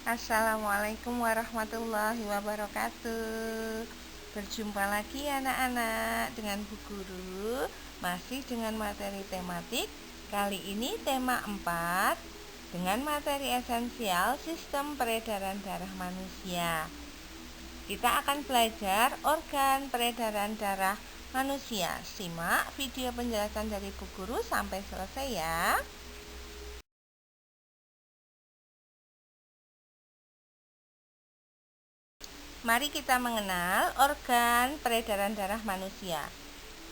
Assalamualaikum warahmatullahi wabarakatuh. Berjumpa lagi anak-anak dengan Bu Guru, masih dengan materi tematik. Kali ini tema 4 dengan materi esensial sistem peredaran darah manusia. Kita akan belajar organ peredaran darah manusia. Simak video penjelasan dari Bu Guru sampai selesai ya. Mari kita mengenal organ peredaran darah manusia.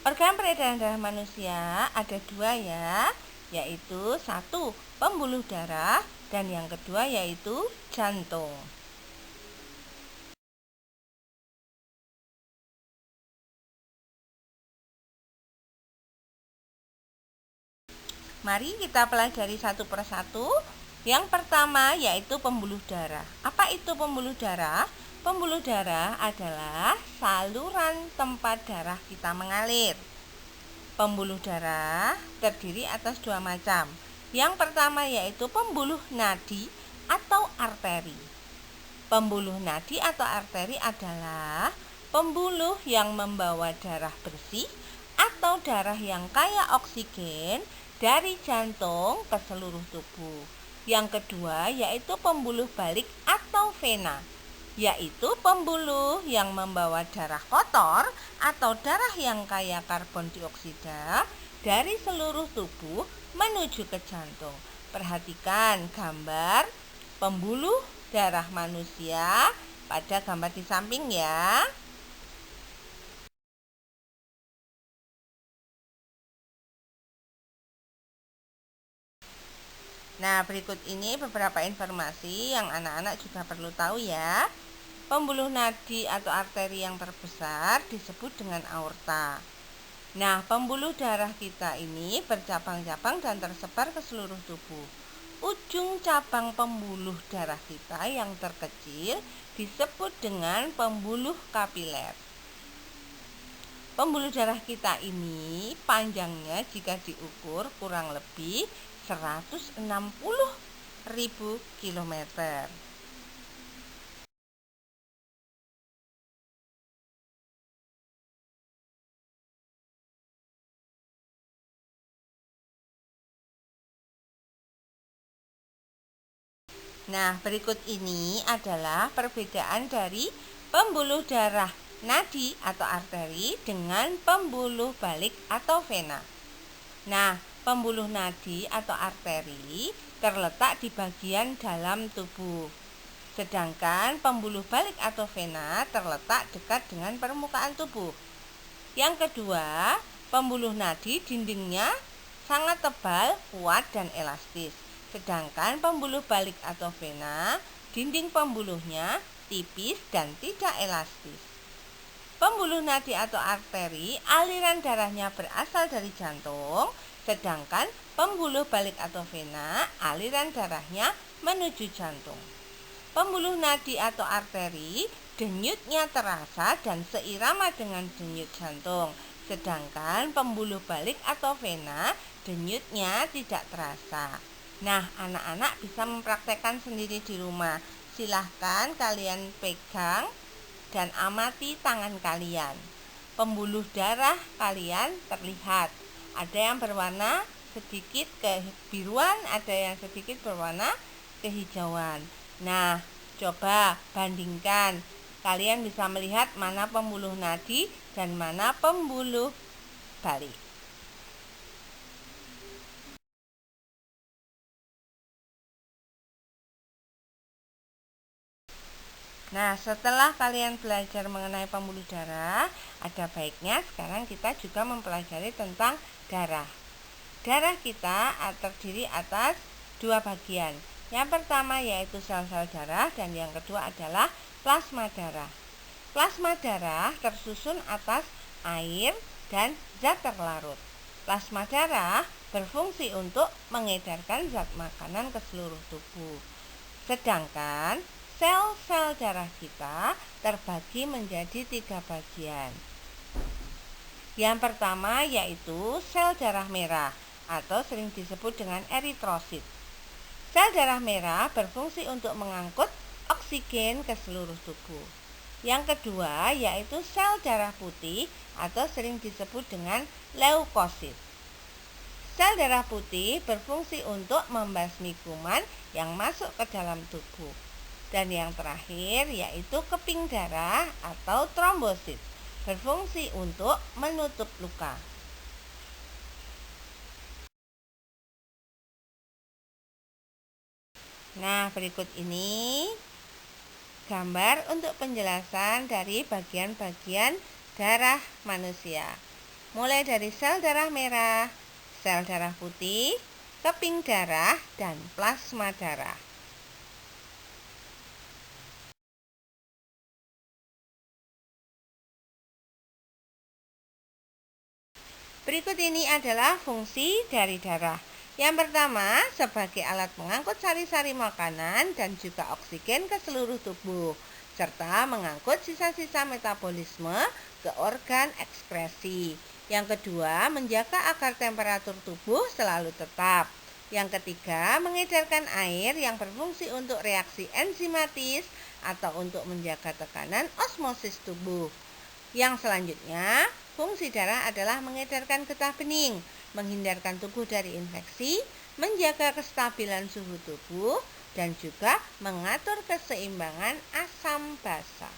Organ peredaran darah manusia ada 2 ya, yaitu 1 pembuluh darah dan yang kedua yaitu jantung. Mari kita pelajari satu persatu. Yang pertama yaitu pembuluh darah. Apa itu pembuluh darah? Pembuluh darah adalah saluran tempat darah kita mengalir. Pembuluh darah terdiri atas 2 macam. Yang pertama yaitu pembuluh nadi atau arteri. Pembuluh nadi atau arteri adalah pembuluh yang membawa darah bersih atau darah yang kaya oksigen dari jantung ke seluruh tubuh. Yang kedua yaitu pembuluh balik atau vena, yaitu pembuluh yang membawa darah kotor atau darah yang kaya karbon dioksida dari seluruh tubuh menuju ke jantung. Perhatikan gambar pembuluh darah manusia pada gambar di samping ya. Nah, berikut ini beberapa informasi yang anak-anak juga perlu tahu ya. Pembuluh nadi atau arteri yang terbesar disebut dengan aorta. Nah, pembuluh darah kita ini bercabang-cabang dan tersebar ke seluruh tubuh. Ujung cabang pembuluh darah kita yang terkecil disebut dengan pembuluh kapiler. Pembuluh darah kita ini panjangnya jika diukur kurang lebih 160.000 kilometer. Nah, berikut ini adalah perbedaan dari pembuluh darah nadi atau arteri dengan pembuluh balik atau vena. Nah, pembuluh nadi atau arteri terletak di bagian dalam tubuh, sedangkan pembuluh balik atau vena terletak dekat dengan permukaan tubuh. Yang kedua, pembuluh nadi dindingnya sangat tebal, kuat, dan elastis. Sedangkan pembuluh balik atau vena, dinding pembuluhnya tipis dan tidak elastis. Pembuluh nadi atau arteri, aliran darahnya berasal dari jantung, sedangkan pembuluh balik atau vena, aliran darahnya menuju jantung. Pembuluh nadi atau arteri, denyutnya terasa dan seirama dengan denyut jantung, sedangkan pembuluh balik atau vena, denyutnya tidak terasa. Nah, anak-anak bisa mempraktekkan sendiri di rumah. Silahkan kalian pegang dan amati tangan kalian. Pembuluh darah kalian terlihat. Ada yang berwarna sedikit kebiruan, ada yang sedikit berwarna kehijauan. Nah, coba bandingkan. Kalian bisa melihat mana pembuluh nadi dan mana pembuluh balik. Nah, setelah kalian belajar mengenai pembuluh darah, ada baiknya sekarang kita juga mempelajari tentang darah. Darah kita terdiri atas 2 bagian. Yang pertama yaitu sel-sel darah dan yang kedua adalah plasma darah. Plasma darah tersusun atas air dan zat terlarut. Plasma darah berfungsi untuk mengedarkan zat makanan ke seluruh tubuh. Sedangkan sel-sel darah kita terbagi menjadi 3 bagian. Yang pertama yaitu sel darah merah atau sering disebut dengan eritrosit. Sel darah merah berfungsi untuk mengangkut oksigen ke seluruh tubuh. Yang kedua yaitu sel darah putih atau sering disebut dengan leukosit. Sel darah putih berfungsi untuk membasmi kuman yang masuk ke dalam tubuh. Dan yang terakhir yaitu keping darah atau trombosit, berfungsi untuk menutup luka. Nah, berikut ini gambar untuk penjelasan dari bagian-bagian darah manusia. Mulai dari sel darah merah, sel darah putih, keping darah, dan plasma darah. Berikut ini adalah fungsi dari darah. Yang pertama, sebagai alat mengangkut sari-sari makanan dan juga oksigen ke seluruh tubuh, serta mengangkut sisa-sisa metabolisme ke organ ekskresi. Yang kedua, menjaga agar temperatur tubuh selalu tetap. Yang ketiga, mengedarkan air yang berfungsi untuk reaksi enzimatis atau untuk menjaga tekanan osmosis tubuh. Yang selanjutnya, fungsi darah adalah mengedarkan getah bening, menghindarkan tubuh dari infeksi, menjaga kestabilan suhu tubuh, dan juga mengatur keseimbangan asam basa.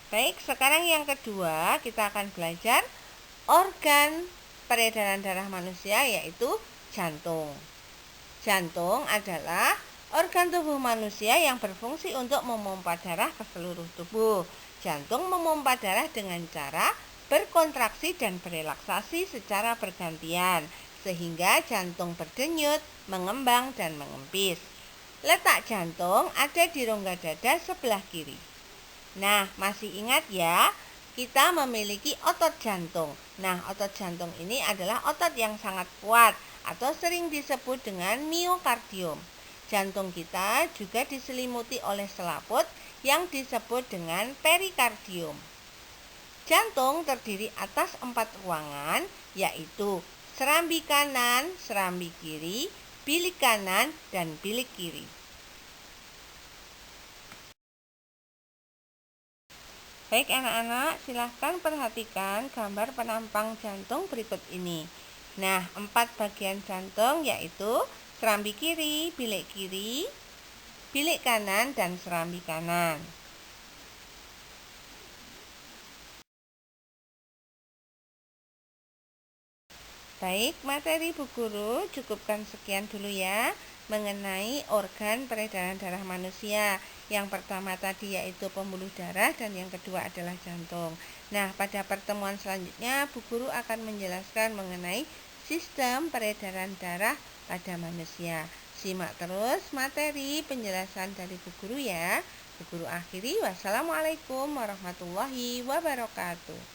Baik, sekarang yang kedua kita akan belajar organ peredaran darah manusia yaitu jantung. Jantung adalah organ tubuh manusia yang berfungsi untuk memompa darah ke seluruh tubuh. Jantung memompa darah dengan cara berkontraksi dan berelaksasi secara bergantian, sehingga jantung berdenyut, mengembang, dan mengempis. Letak jantung ada di rongga dada sebelah kiri. Nah, masih ingat ya, kita memiliki otot jantung. Nah, otot jantung ini adalah otot yang sangat kuat atau sering disebut dengan miokardium. Jantung kita juga diselimuti oleh selaput yang disebut dengan perikardium. Jantung terdiri atas 4 ruangan, yaitu serambi kanan, serambi kiri, bilik kanan, dan bilik kiri. Baik anak-anak, silahkan perhatikan gambar penampang jantung berikut ini. Nah, 4 bagian jantung yaitu serambi kiri, bilik kanan, dan serambi kanan. Baik, materi Bu Guru cukupkan sekian dulu ya mengenai organ peredaran darah manusia. Yang pertama tadi yaitu pembuluh darah dan yang kedua adalah jantung. Nah, pada pertemuan selanjutnya Bu Guru akan menjelaskan mengenai sistem peredaran darah pada manusia. Simak terus materi penjelasan dari Bu Guru ya. Bu Guru akhiri, wassalamualaikum warahmatullahi wabarakatuh.